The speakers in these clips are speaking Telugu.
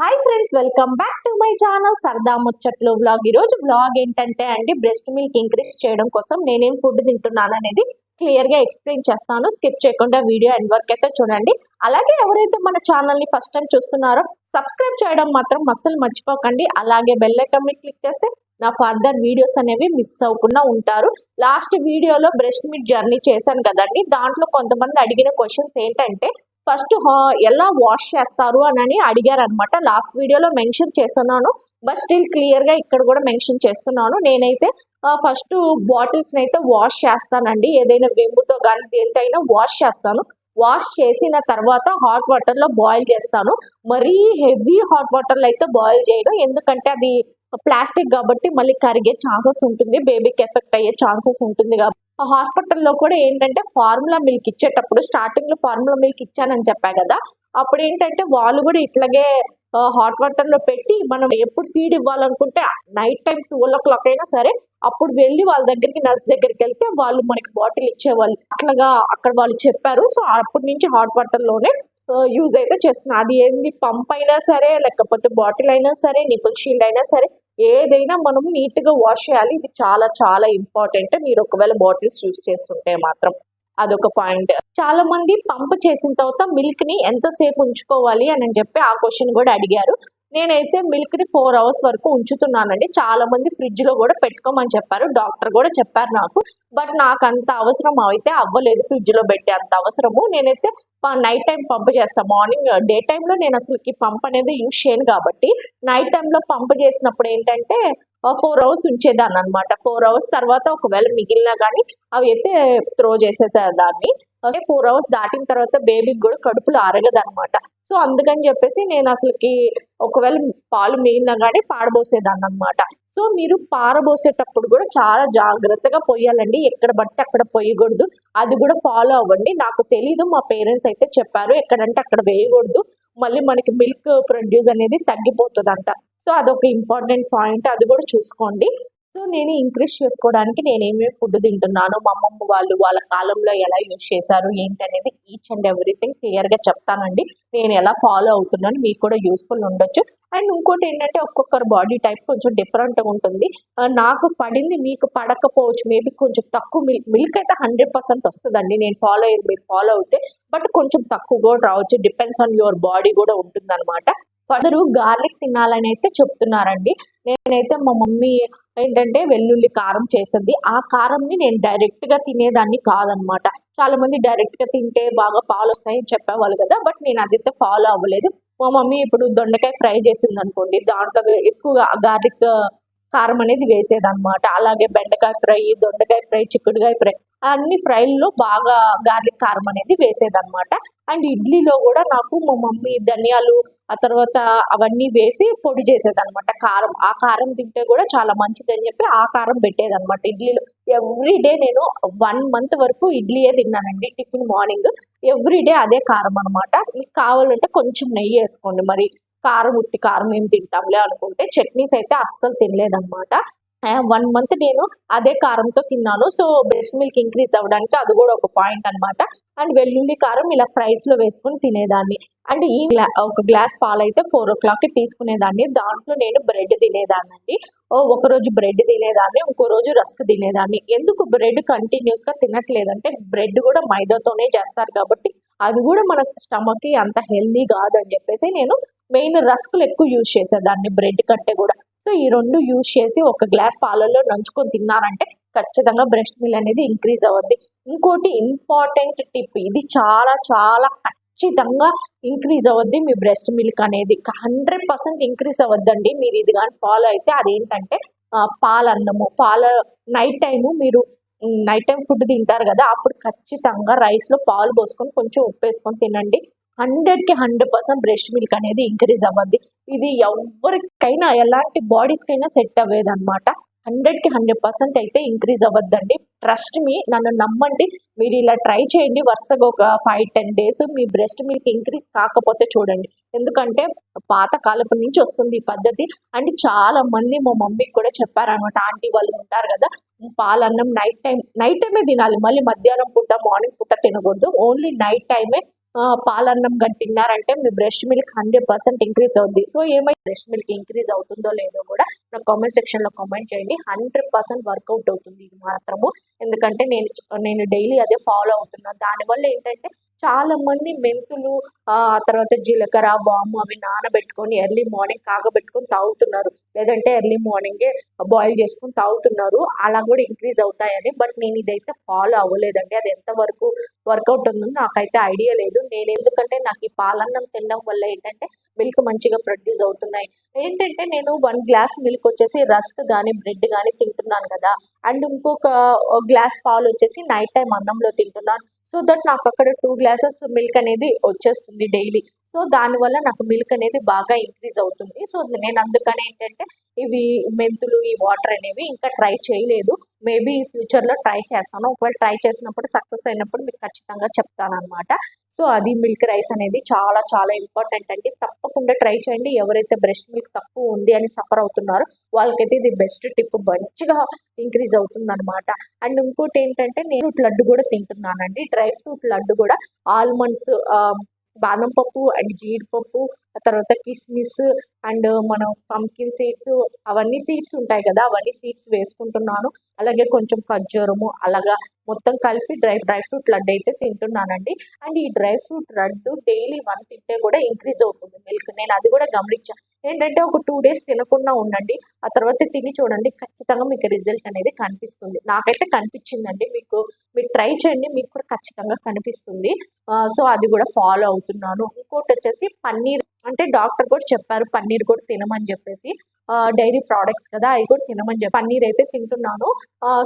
Hi friends, welcome back to my channel సరదా ముచ్చట్లు వ్లాగ్. ఈ రోజు వ్లాగ్ ఏంటంటే అండి, బ్రెస్ట్ మిల్క్ ఇంక్రీజ్ చేయడం కోసం నేనేం ఫుడ్ తింటున్నాను అనేది క్లియర్ గా ఎక్స్ప్లెయిన్ చేస్తాను. స్కిప్ చేయకుండా వీడియో ఎండ్ వరకు అయితే చూడండి. అలాగే ఎవరైతే మన ఛానల్ ని ఫస్ట్ టైం చూస్తున్నారో సబ్స్క్రైబ్ చేయడం మాత్రం అస్సలు మర్చిపోకండి. అలాగే బెల్ ఐకాన్ ని క్లిక్ చేస్తే నా ఫర్దర్ వీడియోస్ అనేవి మిస్ అవ్వకుండా ఉంటారు. లాస్ట్ వీడియోలో బ్రెస్ట్ మిల్క్ జర్నీ చేశాను కదండి, దాంట్లో కొంతమంది అడిగిన క్వశ్చన్స్ ఏంటంటే ఫస్ట్ ఎలా వాష్ చేస్తారు అని అడిగారు అనమాట. లాస్ట్ వీడియోలో మెన్షన్ చేస్తున్నాను, బట్ స్టిల్ క్లియర్ గా ఇక్కడ కూడా మెన్షన్ చేస్తున్నాను. నేనైతే ఫస్ట్ బాటిల్స్ అయితే వాష్ చేస్తానండి. ఏదైనా వెంబుతో కానీ దేనితో అయినా వాష్ చేస్తాను. వాష్ చేసిన తర్వాత హాట్ వాటర్ లో బాయిల్ చేస్తాను. మరీ హెవీ హాట్ వాటర్ లో అయితే బాయిల్ చేయను, ఎందుకంటే అది ప్లాస్టిక్ కాబట్టి మళ్ళీ కరిగే ఛాన్సెస్ ఉంటుంది, బేబీకి ఎఫెక్ట్ అయ్యే ఛాన్సెస్ ఉంటుంది. హాస్పిటల్లో కూడా ఏంటంటే ఫార్ములా మిల్క్ ఇచ్చేటప్పుడు స్టార్టింగ్ లో ఫార్ములా మిల్క్ ఇచ్చానని చెప్పా కదా, అప్పుడు ఏంటంటే వాళ్ళు కూడా ఇట్లాగే హాట్ వాటర్ లో పెట్టి మనం ఎప్పుడు ఫీడ్ ఇవ్వాలనుకుంటే నైట్ టైం 12 o'clock అయినా సరే అప్పుడు వెళ్ళి వాళ్ళ దగ్గరికి నర్స్ దగ్గరికి వెళ్తే వాళ్ళు మనకి బాటిల్ ఇచ్చేవాళ్ళు. అట్లాగా అక్కడ వాళ్ళు చెప్పారు. సో అప్పటి నుంచి హాట్ వాటర్ లోనే యూజ్ అయితే చేస్తున్నా. అది ఏంది పంప్ అయినా సరే, లేకపోతే బాటిల్ అయినా సరే, నిపుల్ షీల్డ్ అయినా సరే, ఏదైనా మనం నీట్ గా వాష్ చేయాలి. ఇది చాలా చాలా ఇంపార్టెంట్. మీరు ఒకవేళ బాటిల్స్ యూజ్ చేస్తుంటే మాత్రం అదొక పాయింట్. చాలా మంది పంప్ చేసిన తర్వాత మిల్క్ ని ఎంతసేపు ఉంచుకోవాలి అని చెప్పి ఆ క్వశ్చన్ కూడా అడిగారు. నేనైతే మిల్క్ ని 4 hours వరకు ఉంచుతున్నానండి. చాలా మంది ఫ్రిడ్జ్ లో కూడా పెట్టుకోమని చెప్పారు, డాక్టర్ కూడా చెప్పారు నాకు. బట్ నాకు అంత అవసరం అయితే అవ్వలేదు, ఫ్రిడ్జ్ లో పెట్టే అంత అవసరము. నేనైతే నైట్ టైం పంప్ చేస్తాను. మార్నింగ్ డే టైంలో నేను అసలుకి పంప్ అనేది యూజ్ చేయను కాబట్టి నైట్ టైంలో పంప్ చేసినప్పుడు ఏంటంటే 4 hours ఉంచేదాన్ని అనమాట. 4 hours తర్వాత ఒకవేళ మిగిలినా కానీ అవి అయితే త్రో చేసేదాన్ని. 4 hours దాటిన తర్వాత బేబీకి కూడా కడుపులో అరగదనమాట. సో అందుకని చెప్పేసి నేను అసలుకి ఒకవేళ పాలు మిగిలినా కానీ పారబోసేదాన్ని అనమాట. సో మీరు పారబోసేటప్పుడు కూడా చాలా జాగ్రత్తగా పోయాలండి, ఎక్కడ బట్టి అక్కడ పోయకూడదు. అది కూడా ఫాలో అవ్వండి. నాకు తెలీదు, మా పేరెంట్స్ అయితే చెప్పారు ఎక్కడంటే అక్కడ వేయకూడదు, మళ్ళీ మనకి మిల్క్ ప్రొడ్యూస్ అనేది తగ్గిపోతుందంట. సో అదొక ఇంపార్టెంట్ పాయింట్, అది కూడా చూసుకోండి. సో నేను ఇంక్రీజ్ చేసుకోవడానికి నేను ఏమేమి ఫుడ్ తింటున్నాను, మా అమ్మమ్మ వాళ్ళు వాళ్ళ కాలంలో ఎలా యూజ్ చేశారు ఏంటి అనేది ఈచ్ అండ్ ఎవ్రీథింగ్ క్లియర్ గా చెప్తానండి. నేను ఎలా ఫాలో అవుతున్నాను, మీకు కూడా యూస్ఫుల్ ఉండొచ్చు. అండ్ ఇంకోటి ఏంటంటే ఒక్కొక్కరు బాడీ టైప్ కొంచెం డిఫరెంట్ గా ఉంటుంది. నాకు పడింది మీకు పడకపోవచ్చు, మేబీ కొంచెం తక్కువ మిల్క్ అయితే 100% వస్తుందండి నేను ఫాలో అయ్యేది, మీరు ఫాలో అవుతే. బట్ కొంచెం తక్కువ కూడా రావచ్చు, డిపెండ్స్ ఆన్ యువర్ బాడీ కూడా ఉంటుంది అనమాట. ఫర్దర్ గార్లిక్ తినాలని అయితే చెప్తున్నారండి. నేనైతే మా మమ్మీ ఏంటంటే వెల్లుల్లి కారం చేస్తుంది, ఆ కారంని నేను డైరెక్ట్ గా తినేదాన్ని కాదనమాట. చాలా మంది డైరెక్ట్ గా తింటే బాగా పాలు వస్తాయని చెప్పేవాళ్ళు కదా, బట్ నేను అదైతే ఫాలో అవ్వలేదు. మా మమ్మీ ఇప్పుడు దొండకాయ ఫ్రై చేసింది అనుకోండి, దాంట్లో ఎక్కువగా గార్లిక్ కారం అనేది వేసేదన్నమాట. అలాగే బెండకాయ ఫ్రై, దొండకాయ ఫ్రై, చిక్కుడుకాయ ఫ్రై, అన్ని ఫ్రైల్లో బాగా గార్లిక్ కారం అనేది వేసేదన్నమాట. అండ్ ఇడ్లీలో కూడా నాకు మా మమ్మీ ధనియాలు ఆ తర్వాత అవన్నీ వేసి పొడి చేసేదన్నమాట. కారం, ఆ కారం తింటే కూడా చాలా మంచిది అని చెప్పి ఆ కారం పెట్టేదన్నమాట ఇడ్లీలో. ఎవ్రీ డే నేను 1 month వరకు ఇడ్లీయే తిన్నానండి, టిఫిన్ మార్నింగ్. ఎవ్రీ డే అదే కారం అనమాట. మీకు కావాలంటే కొంచెం నెయ్యి వేసుకోండి, మరి కారం ఉత్తి కారం ఏం తింటాంలే అనుకుంటే. చట్నీస్ అయితే అస్సలు తినలేదన్నమాట. 1 month నేను అదే కారంతో తిన్నాను. సో బ్రెస్ట్ మిల్క్ ఇంక్రీజ్ అవ్వడానికి అది కూడా ఒక పాయింట్ అనమాట. అండ్ వెల్లుల్లి కారం ఇలా ఫ్రైస్ లో వేసుకొని తినేదాన్ని. అండ్ ఒక గ్లాస్ పాలు అయితే 4 o'clock తీసుకునేదాన్ని. దాంట్లో నేను బ్రెడ్ తినేదాన్ని అండి. ఒక రోజు బ్రెడ్ తినేదాన్ని, ఇంకో రోజు రస్క్ తినేదాన్ని. ఎందుకు బ్రెడ్ కంటిన్యూస్ గా తినట్లేదంటే బ్రెడ్ కూడా మైదాతోనే చేస్తారు కాబట్టి అది కూడా మన స్టమక్ కి అంత హెల్దీ కాదని చెప్పేసి నేను మెయిన్ రస్కులు ఎక్కువ యూజ్ చేసేదాన్ని బ్రెడ్ కంటే కూడా. సో ఈ 2 యూజ్ చేసి ఒక గ్లాస్ పాలలో నంచుకొని తిన్నారంటే ఖచ్చితంగా బ్రెస్ట్ మిల్క్ అనేది ఇంక్రీజ్ అవ్వద్ది. ఇంకోటి ఇంపార్టెంట్ టిప్, ఇది చాలా చాలా ఖచ్చితంగా ఇంక్రీజ్ అవ్వద్ది మీ బ్రెస్ట్ మిల్క్ అనేది. 100% ఇంక్రీజ్ అవ్వద్దండి మీరు ఇది కానీ ఫాలో అయితే. అదేంటంటే పాలన్నము, నైట్ టైము మీరు నైట్ టైం ఫుడ్ తింటారు కదా, అప్పుడు ఖచ్చితంగా రైస్ లో పాలు పోసుకొని కొంచెం ఉప్పు వేసుకొని తినండి. 100కి 100% బ్రెస్ట్ మిల్క్ అనేది ఇంక్రీజ్ అవ్వద్ది. ఇది ఎవరికైనా ఎలాంటి బాడీస్ కైనా సెట్ అవ్వేది అనమాట. 100కి 100% అయితే ఇంక్రీజ్ అవ్వద్దండి. ట్రస్ట్ మీ, నన్ను నమ్మండి. మీరు ఇలా ట్రై చేయండి వరుసగా ఒక 5-10 days, మీ బ్రెస్ట్ మిల్క్ ఇంక్రీజ్ కాకపోతే చూడండి. ఎందుకంటే పాత కాలపు నుంచి వస్తుంది ఈ పద్ధతి. అండ్ చాలా మంది మా మమ్మీకి కూడా చెప్పారనమాట, ఆంటీ వాళ్ళు ఉంటారు కదా, పాలన్నం నైట్ టైమే తినాలి, మళ్ళీ మధ్యాహ్నం పూట మార్నింగ్ పూట తినకూడదు, ఓన్లీ నైట్ టైమే పాలన్నం గని తిన్నారంటే మీ బ్రెస్ట్ మిల్క్ 100% ఇంక్రీజ్ అవుద్ది. సో ఏమైతే బ్రెస్ట్ మిల్క్ ఇంక్రీజ్ అవుతుందో లేదో కూడా నాకు కామెంట్ సెక్షన్ లో కామెంట్ చేయండి. 100% వర్కౌట్ అవుతుంది ఇది మాత్రము. ఎందుకంటే నేను డైలీ అదే ఫాలో అవుతున్నాను. దానివల్ల ఏంటంటే చాలా మంది మెంతులు తర్వాత జీలకర్ర, వాము అవి నానబెట్టుకొని ఎర్లీ మార్నింగ్ కాగబెట్టుకొని తాగుతున్నారు. లేదంటే ఎర్లీ మార్నింగే బాయిల్ చేసుకొని తాగుతున్నారు. అలా కూడా ఇంక్రీజ్ అవుతాయని. బట్ నేను ఇదైతే ఫాలో అవ్వలేదండి. అది ఎంతవరకు వర్కౌట్ ఉందని నాకైతే ఐడియా లేదు. నేను ఎందుకంటే నాకు ఈ పాలన్నం తినడం వల్ల ఏంటంటే మిల్క్ మంచిగా ప్రొడ్యూస్ అవుతున్నాయి. ఏంటంటే నేను 1 గ్లాస్ మిల్క్ వచ్చేసి రస్క్ కానీ బ్రెడ్ కానీ తింటున్నాను కదా. అండ్ ఇంకొక గ్లాస్ పాలు వచ్చేసి నైట్ టైం అన్నంలో తింటున్నాను. సో దట్ నాకు అక్కడ 2 గ్లాసెస్ మిల్క్ అనేది వచ్చేస్తుంది డైలీ. సో దానివల్ల నాకు మిల్క్ అనేది బాగా ఇంక్రీజ్ అవుతుంది. సో నేను అందుకని ఏంటంటే ఇవి మెంతులు, ఈ వాటర్ అనేవి ఇంకా ట్రై చేయలేదు. మేబీ ఫ్యూచర్లో ట్రై చేస్తాను. ఒకవేళ ట్రై చేసినప్పుడు సక్సెస్ అయినప్పుడు మీకు ఖచ్చితంగా చెప్తాను అనమాట. సో అది మిల్క్ రైస్ అనేది చాలా చాలా ఇంపార్టెంట్ అండి. తప్పకుండా ట్రై చేయండి. ఎవరైతే బ్రెస్ట్ మిల్క్ తక్కువ ఉంది అని సఫర్ అవుతున్నారో వాళ్ళకైతే ఇది బెస్ట్ టిప్. మంచిగా ఇంక్రీజ్ అవుతుంది అనమాట. అండ్ ఇంకోటి ఏంటంటే నేను లడ్డు కూడా తింటున్నానండి. డ్రై ఫ్రూట్ లడ్డు కూడా ఆల్మండ్స్, బాదం పప్పు అండ్ జీడిపప్పు, ఆ తర్వాత కిస్మిస్ అండ్ మనం పంకిన్ సీడ్స్, అవన్నీ సీడ్స్ ఉంటాయి కదా, అవన్నీ సీడ్స్ వేసుకుంటున్నాను. అలాగే కొంచెం ఖర్జూరము అలాగా మొత్తం కలిపి డ్రై ఫ్రూట్ లడ్డు అయితే తింటున్నానండి. అండ్ ఈ డ్రై ఫ్రూట్ లడ్డు డైలీ 1 తింటే కూడా ఇంక్రీజ్ అవుతుంది మిల్క్. నేను అది కూడా గమనించాను. ఏంటంటే ఒక 2 డేస్ తినకుండా ఉండండి. ఆ తర్వాత తిని చూడండి. ఖచ్చితంగా మీకు రిజల్ట్ అనేది కనిపిస్తుంది. నాకైతే కనిపించిందండి. మీరు ట్రై చేయండి. మీకు కూడా ఖచ్చితంగా కనిపిస్తుంది. సో అది కూడా ఫాలో అవుతున్నాను. ఇంకోటి వచ్చేసి పన్నీర్, అంటే డాక్టర్ కూడా చెప్పారు పన్నీర్ కూడా తినమని చెప్పేసి. డైరీ ప్రోడక్ట్స్ కదా, అవి కూడా తినమని చెప్పి పన్నీర్ అయితే తింటున్నాను.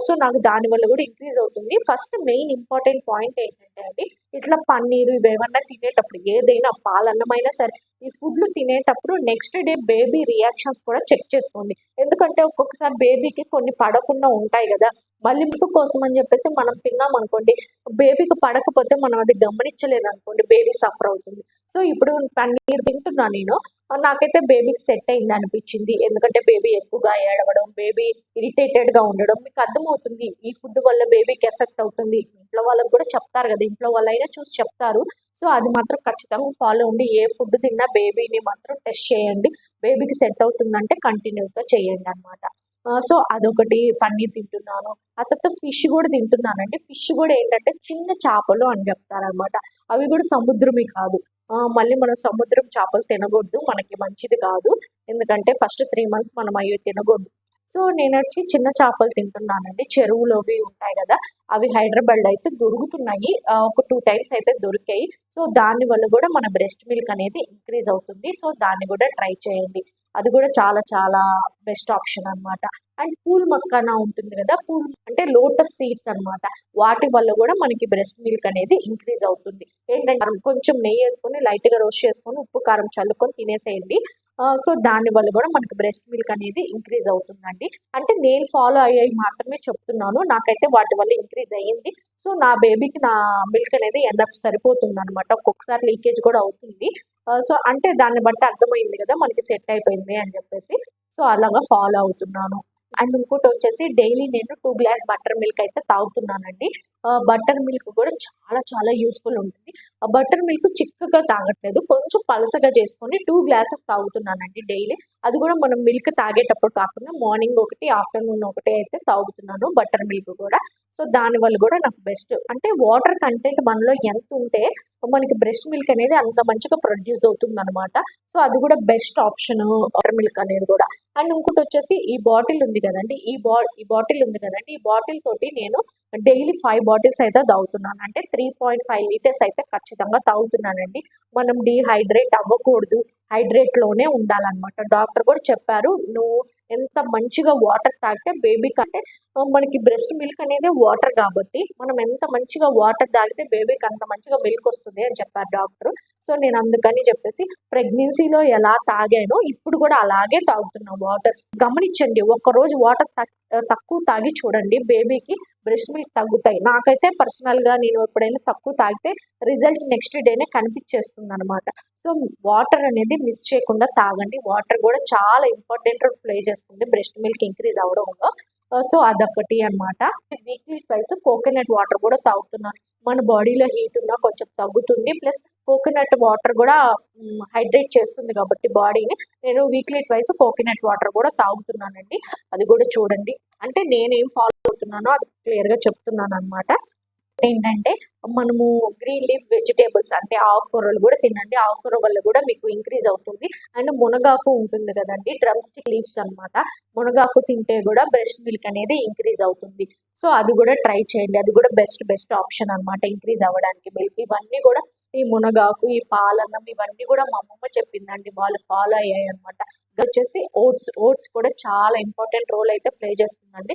సో నాకు దాని వల్ల కూడా ఇంక్రీజ్ అవుతుంది. ఫస్ట్ మెయిన్ ఇంపార్టెంట్ పాయింట్ ఏంటంటే అండి, ఇట్లా పన్నీరు ఇవేమన్నా తినేటప్పుడు, ఏదైనా పాలన్నమైనా సరే, ఈ ఫుడ్లు తినేటప్పుడు నెక్స్ట్ డే బేబీ రియాక్షన్స్ కూడా చెక్ చేసుకోండి. ఎందుకంటే ఒక్కొక్కసారి బేబీకి కొన్ని పడకుండా ఉంటాయి కదా. మళ్ళీ మిల్క్ కోసం అని చెప్పేసి మనం తిన్నాం అనుకోండి, బేబీకి పడకపోతే మనం అది గమనించలేదు అనుకోండి, బేబీ సఫర్ అవుతుంది. సో ఇప్పుడు పన్నీర్ తింటున్నా నేను. నాకైతే బేబీకి సెట్ అయింది అనిపించింది. ఎందుకంటే బేబీ ఎక్కువగా ఏడవడం, బేబీ ఇరిటేటెడ్ గా ఉండడం మీకు అర్థమవుతుంది. ఈ ఫుడ్ వల్ల బేబీకి ఎఫెక్ట్ అవుతుంది. ఇంట్లో వాళ్ళకి కూడా చెప్తారు కదా, ఇంట్లో వాళ్ళైనా చూసి చెప్తారు. సో అది మాత్రం ఖచ్చితంగా ఫాలో ఉండి ఏ ఫుడ్ తిన్నా బేబీని మాత్రం టెస్ట్ చేయండి. బేబీకి సెట్ అవుతుందంటే కంటిన్యూస్ గా చేయండి అనమాట. సో అదొకటి పన్నీర్ తింటున్నాను. ఆ తర్వాత ఫిష్ కూడా తింటున్నానండి. ఫిష్ కూడా ఏంటంటే చిన్న చేపలు అని చెప్తారనమాట. అవి కూడా సముద్రమే కాదు. మళ్ళీ మనం సముద్రం చేపలు తినకూడదు, మనకి మంచిది కాదు. ఎందుకంటే ఫస్ట్ 3 మంత్స్ మనం అవి తినకూడదు. సో నేను వచ్చి చిన్న చేపలు తింటున్నానండి. చెరువులోవి ఉంటాయి కదా, అవి హైదరాబాద్ అయితే దొరుకుతున్నాయి. ఒక 2 టైమ్స్ అయితే దొరికాయి. సో దాని వల్ల కూడా మన బ్రెస్ట్ మిల్క్ అనేది ఇంక్రీజ్ అవుతుంది. సో దాన్ని కూడా ట్రై చేయండి. అది కూడా చాలా చాలా బెస్ట్ ఆప్షన్ అనమాట. అండ్ పూల్ మక్కానా ఉంటుంది కదా, పూల్ అంటే లోటస్ సీడ్స్ అనమాట. వాటి వల్ల కూడా మనకి బ్రెస్ట్ మిల్క్ అనేది ఇంక్రీజ్ అవుతుంది. ఏంటంటే కొంచెం నెయ్యి వేసుకొని లైట్ గా రోస్ట్ చేసుకొని ఉప్పు కారం చల్లుకొని తినేసేయండి. సో దాని వల్ల కూడా మనకి బ్రెస్ట్ మిల్క్ అనేది ఇంక్రీజ్ అవుతుందండి. అంటే నేను ఫాలో అయ్యాయి మాత్రమే చెప్తున్నాను. నాకైతే వాటి వల్ల ఇంక్రీజ్ అయ్యింది. సో నా బేబీకి నా మిల్క్ అనేది ఎన్ఎఫ్ సరిపోతుంది అనమాట. ఒక్కొక్కసారి లీకేజ్ కూడా అవుతుంది. సో అంటే దాన్ని బట్టి అర్థమైంది కదా మనకి సెట్ అయిపోయింది అని చెప్పేసి. సో అలాగా ఫాలో అవుతున్నాను. అండ్ ఇంకోటి వచ్చేసి డైలీ నేను 2 గ్లాస్ బటర్ మిల్క్ అయితే తాగుతున్నానండి. బటర్ మిల్క్ కూడా చాలా చాలా యూస్ఫుల్ ఉంటుంది. బటర్ మిల్క్ చిక్కగా తాగట్లేదు, కొంచెం పలసగా చేసుకొని 2 గ్లాసెస్ తాగుతున్నానండి డైలీ. అది కూడా మనం మిల్క్ తాగేటప్పుడు కాకుండా మార్నింగ్ ఒకటి, ఆఫ్టర్నూన్ ఒకటి అయితే తాగుతున్నాను బటర్ మిల్క్ కూడా. సో దానివల్ల కూడా నాకు బెస్ట్. అంటే వాటర్ కంటెంట్ మనలో ఎంత ఉంటే మనకి బ్రెస్ట్ మిల్క్ అనేది అంత మంచిగా ప్రొడ్యూస్ అవుతుంది అనమాట. సో అది కూడా బెస్ట్ ఆప్షన్ వాటర్ మిల్క్ అనేది కూడా. అండ్ ఇంకోటి వచ్చేసి ఈ బాటిల్ ఉంది కదండి, ఈ బాటిల్ ఉంది కదండి, ఈ బాటిల్ తోటి నేను డైలీ 5 బాటిల్స్ అయితే తాగుతున్నాను. అంటే 3.5 లీటర్స్ అయితే ఖచ్చితంగా తాగుతున్నానండి. మనం డీహైడ్రేట్ అవ్వకూడదు, హైడ్రేట్ లోనే ఉండాలన్నమాట. డాక్టర్ కూడా చెప్పారు, నువ్వు ఎంత మంచిగా వాటర్ తాగితే బేబీ కంటే మనకి బ్రెస్ట్ మిల్క్ అనేది వాటర్ కాబట్టి మనం ఎంత మంచిగా వాటర్ తాగితే బేబీకి అంత మంచిగా మిల్క్ వస్తుంది అని చెప్పారు డాక్టర్. సో నేను అందుకని చెప్పేసి ప్రెగ్నెన్సీలో ఎలా తాగానో ఇప్పుడు కూడా అలాగే తాగుతున్నా వాటర్. గమనించండి, ఒక్కరోజు వాటర్ తక్కువ తాగి చూడండి, బేబీకి బ్రెస్ట్ మిల్క్ తగ్గుతాయి. నాకైతే పర్సనల్ గా నేను ఎప్పుడైనా తక్కువ తాగితే రిజల్ట్ నెక్స్ట్ డేనే కనిపించేస్తుంది అనమాట. సో వాటర్ అనేది మిస్ చేయకుండా తాగండి. వాటర్ కూడా చాలా ఇంపార్టెంట్ రోల్ ప్లే చేస్తుంది బ్రెస్ట్ మిల్క్ ఇంక్రీజ్ అవడంలో. సో అదొకటి అన్నమాట. వీక్లీ ట్వైస్ కోకోనట్ వాటర్ కూడా తాగుతున్నాను. మన బాడీలో హీట్ ఉన్నా కొంచెం తగ్గుతుంది. ప్లస్ కోకోనట్ వాటర్ కూడా హైడ్రేట్ చేస్తుంది కాబట్టి బాడీని. నేను వీక్లీ ట్వైస్ కోకోనట్ వాటర్ కూడా తాగుతున్నానండి. అది కూడా చూడండి. అంటే నేనేం ఫాలో అవుతున్నానో అది క్లియర్గా చెప్తున్నాను అనమాట. ఏంటంటే మనము గ్రీన్ లీఫ్ వెజిటేబుల్స్ అంటే ఆకుకూరలు కూడా తినండి. ఆకుకూర వల్ల కూడా మీకు ఇంక్రీజ్ అవుతుంది. అండ్ మునగాకు ఉంటుంది కదండి, డ్రమ్ స్టిక్ లీవ్స్ అనమాట. మునగాకు తింటే కూడా బ్రెస్ట్ మిల్క్ అనేది ఇంక్రీజ్ అవుతుంది. సో అది కూడా ట్రై చేయండి. అది కూడా బెస్ట్ ఆప్షన్ అనమాట ఇంక్రీజ్ అవ్వడానికి మిల్క్. ఇవన్నీ కూడా ఈ మునగాకు, ఈ పాలన్నం ఇవన్నీ కూడా మా అమ్మమ్మ చెప్పిందండి, వాళ్ళు ఫాలో అయ్యాయి అనమాట. వచ్చేసి ఓట్స్ కూడా చాలా ఇంపార్టెంట్ రోల్ అయితే ప్లే చేస్తుందండి.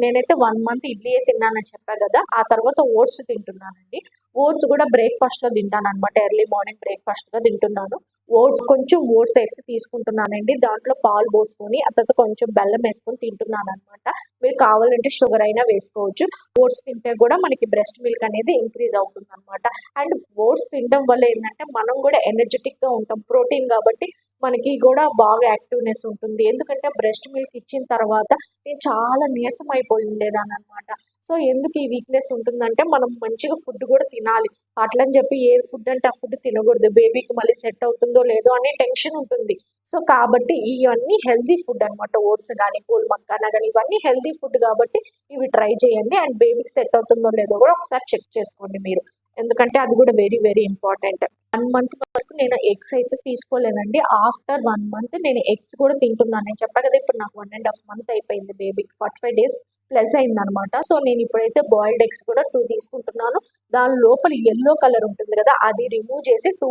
నేనైతే 1 month ఇడ్లీయే తిన్నానని చెప్పా కదా, ఆ తర్వాత ఓట్స్ తింటున్నానండి. ఓట్స్ కూడా బ్రేక్ఫాస్ట్ లో తింటాను అనమాట. ఎర్లీ మార్నింగ్ బ్రేక్ఫాస్ట్ గా తింటున్నాను. ఓట్స్ అయితే తీసుకుంటున్నానండి. దాంట్లో పాలు పోసుకొని ఆ తర్వాత కొంచెం బెల్లం వేసుకొని తింటున్నాను అనమాట. మీరు కావాలంటే షుగర్ అయినా వేసుకోవచ్చు. ఓట్స్ తింటే కూడా మనకి బ్రెస్ట్ మిల్క్ అనేది ఇంక్రీజ్ అవుతుంది అనమాట. అండ్ ఓట్స్ తినడం వల్ల ఏంటంటే మనం కూడా ఎనర్జెటిక్ గా ఉంటాం. ప్రోటీన్ కాబట్టి మనకి కూడా బాగా యాక్టివ్నెస్ ఉంటుంది. ఎందుకంటే బ్రెస్ట్ మిల్క్ ఇచ్చిన తర్వాత నేను చాలా నీరసం అయిపోయి ఉండేదాన్ని అనమాట. సో ఎందుకు ఈ వీక్నెస్ ఉంటుందంటే మనం మంచిగా ఫుడ్ కూడా తినాలి. అట్లని చెప్పి ఏ ఫుడ్ అంటే ఆ ఫుడ్ తినకూడదు. బేబీకి మళ్ళీ సెట్ అవుతుందో లేదో అనే టెన్షన్ ఉంటుంది. సో కాబట్టి ఇవన్నీ హెల్దీ ఫుడ్ అనమాట. ఓట్స్ కానీ పూల్ మక్కానా కానీ ఇవన్నీ హెల్దీ ఫుడ్ కాబట్టి ఇవి ట్రై చేయండి. అండ్ బేబీకి సెట్ అవుతుందో లేదో కూడా ఒకసారి చెక్ చేసుకోండి మీరు. ఎందుకంటే అది కూడా వెరీ ఇంపార్టెంట్. 1 month వరకు నేను ఎగ్స్ అయితే తీసుకోలేనండి. ఆఫ్టర్ 1 month నేను ఎగ్స్ కూడా తింటున్నాను. నేను చెప్పా కదా, ఇప్పుడు నాకు 1.5 month అయిపోయింది. బేబీకి 45 days ప్లస్ అయిందనమాట. సో నేను ఇప్పుడైతే బాయిల్డ్ ఎగ్స్ కూడా 2 తీసుకుంటున్నాను. దాని లోపల ఎల్లో కలర్ ఉంటుంది కదా, అది రిమూవ్ చేసి 2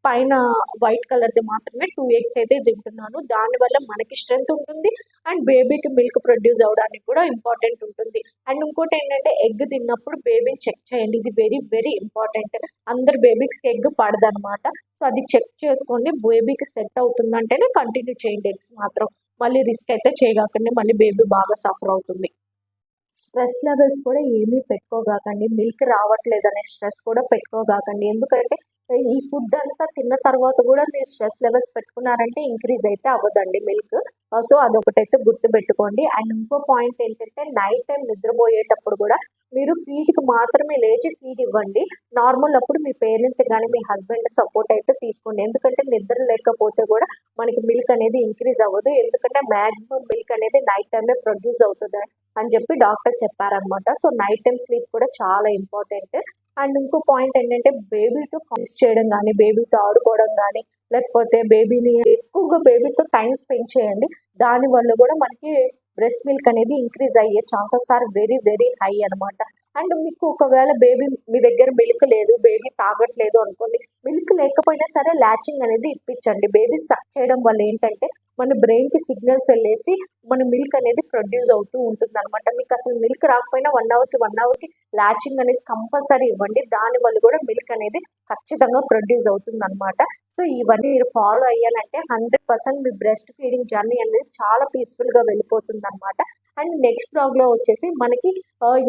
పైన వైట్ కలర్ది మాత్రమే 2 eggs అయితే తింటున్నాను. దానివల్ల మనకి స్ట్రెంత్ ఉంటుంది అండ్ బేబీకి మిల్క్ ప్రొడ్యూస్ అవడానికి కూడా ఇంపార్టెంట్ ఉంటుంది. అండ్ ఇంకోటి ఏంటంటే ఎగ్ తిన్నప్పుడు బేబీని చెక్ చేయండి. ఇది వెరీ ఇంపార్టెంట్. అందరు బేబీకి ఎగ్ పడదనమాట. సో అది చెక్ చేసుకోండి. బేబీకి సెట్ అవుతుందంటేనే కంటిన్యూ చేయండి ఎగ్స్ మాత్రం. మళ్ళీ రిస్క్ అయితే చేయగాకండి, మళ్ళీ బేబీ బాగా సఫర్ అవుతుంది. స్ట్రెస్ లెవెల్స్ కూడా ఏమీ పెట్టుకోగాకండి. మిల్క్ రావట్లేదనే స్ట్రెస్ కూడా పెట్టుకోగాకండి. ఎందుకంటే ఈ ఫుడ్ అంతా తిన్న తర్వాత కూడా మీరు స్ట్రెస్ లెవెల్స్ పెట్టుకున్నారంటే ఇంక్రీజ్ అయితే అవ్వదండి మిల్క్. సో అదొకటైతే గుర్తుపెట్టుకోండి. అండ్ ఇంకో పాయింట్ ఏంటంటే నైట్ టైం నిద్రపోయేటప్పుడు కూడా మీరు ఫీడ్కి మాత్రమే లేచి ఫీడ్ ఇవ్వండి. నార్మల్ అప్పుడు మీ పేరెంట్స్ కానీ మీ హస్బెండ్ సపోర్ట్ అయితే తీసుకోండి. ఎందుకంటే నిద్ర లేకపోతే కూడా మనకి మిల్క్ అనేది ఇంక్రీజ్ అవ్వదు. ఎందుకంటే మ్యాక్సిమం మిల్క్ అనేది నైట్ టైమే ప్రొడ్యూస్ అవుతుంది అని చెప్పి డాక్టర్ చెప్పారనమాట. సో నైట్ టైం స్లీప్ కూడా చాలా ఇంపార్టెంట్. అండ్ ఇంకో పాయింట్ ఏంటంటే బేబీతో కాన్స్ చేయడం కానీ, బేబీతో ఆడుకోవడం కానీ, లేకపోతే ఎక్కువగా బేబీతో టైం స్పెండ్ చేయండి. దానివల్ల కూడా మనకి బ్రెస్ట్ మిల్క్ అనేది ఇంక్రీజ్ అయ్యే ఛాన్సెస్ ఆర్ వెరీ హై అనమాట. అండ్ మీకు ఒకవేళ మీ దగ్గర మిల్క్ లేదు, బేబీ తాగట్లేదు అనుకోండి, మిల్క్ లేకపోయినా సరే లాచింగ్ అనేది ఇప్పించండి. బేబీ సక్ చేయడం వల్ల ఏంటంటే మన బ్రెయిన్కి సిగ్నల్స్ వెళ్ళేసి మన మిల్క్ అనేది ప్రొడ్యూస్ అవుతూ ఉంటుంది అనమాట. మీకు అసలు మిల్క్ రాకపోయినా 1 hourకి లాచింగ్ అనేది కంపల్సరీ ఇవ్వండి. దానివల్ల కూడా మిల్క్ అనేది ఖచ్చితంగా ప్రొడ్యూస్ అవుతుంది అనమాట. సో ఇవన్నీ మీరు ఫాలో అయ్యాలంటే 100% మీ బ్రెస్ట్ ఫీడింగ్ జర్నీ అనేది చాలా పీస్ఫుల్గా వెళ్ళిపోతుంది అనమాట. అండ్ నెక్స్ట్ బ్లాగ్లో వచ్చేసి మనకి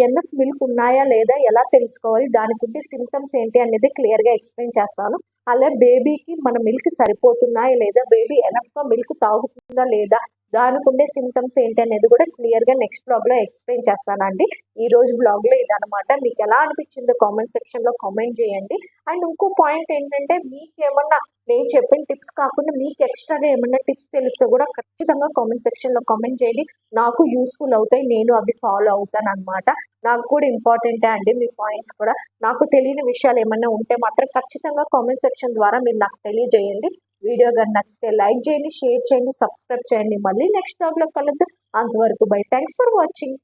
ఎన్ఎఫ్ మిల్క్ ఉన్నాయా లేదా ఎలా తెలుసుకోవాలి, దానికి ఉండే సిమ్టమ్స్ ఏంటి అనేది క్లియర్గా ఎక్స్ప్లెయిన్ చేస్తాను. అలాగే బేబీకి మన మిల్క్ సరిపోతున్నాయా లేదా, బేబీ ఎనఫ్గా మిల్క్ తాగుతుందా లేదా, దానికి ఉండే సిమ్టమ్స్ ఏంటి అనేది కూడా క్లియర్గా నెక్స్ట్ బ్లాగ్లో ఎక్స్ప్లెయిన్ చేస్తానండి. ఈ రోజు బ్లాగ్లో ఇదనమాట. మీకు ఎలా అనిపించిందో కామెంట్ సెక్షన్లో కామెంట్ చేయండి. అండ్ ఇంకో పాయింట్ ఏంటంటే మీకేమన్నా నేను చెప్పిన టిప్స్ కాకుండా మీకు ఎక్స్ట్రాగా ఏమన్నా టిప్స్ తెలిస్తే కూడా ఖచ్చితంగా కామెంట్ సెక్షన్లో కామెంట్ చేయండి. నాకు యూస్ఫుల్ అవుతాయి, నేను అవి ఫాలో అవుతాను అనమాట. నాకు కూడా ఇంపార్టెంటే అండి మీ పాయింట్స్ కూడా. నాకు తెలియని విషయాలు ఏమన్నా ఉంటే మాత్రం ఖచ్చితంగా కామెంట్ సెక్షన్ ద్వారా మీరు నాకు తెలియజేయండి. వీడియో కానీ నచ్చితే లైక్ చేయండి, షేర్ చేయండి, సబ్స్క్రైబ్ చేయండి. మళ్ళీ నెక్స్ట్ బ్లాగ్లో కలుద్దాం. అంతవరకు బై. Thanks for watching.